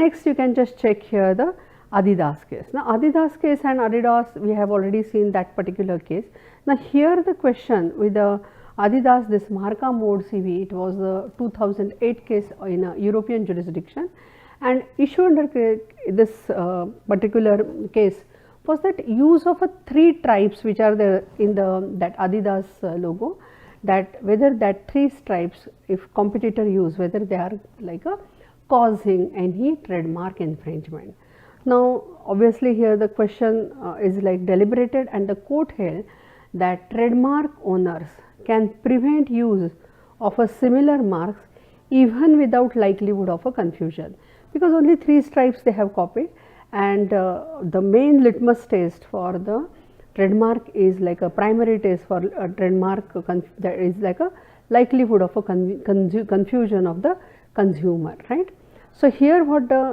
next you can just check here the Adidas case. Now Adidas case and Adidas, we have already seen that particular case. Now here the question with the Adidas, this Marca Mode CV, it was a 2008 case in a European jurisdiction, and issue under this particular case was that use of a 3 stripes which are there in the that Adidas logo, that whether that 3 stripes, if competitor use, whether they are like a causing any trademark infringement. Now obviously here the question is like deliberated, and the court held that trademark owners can prevent use of a similar marks even without likelihood of a confusion, because only 3 stripes they have copied, and the main litmus test for the trademark is like a primary test for a trademark that is like a likelihood of a confusion of the consumer, right. So here what the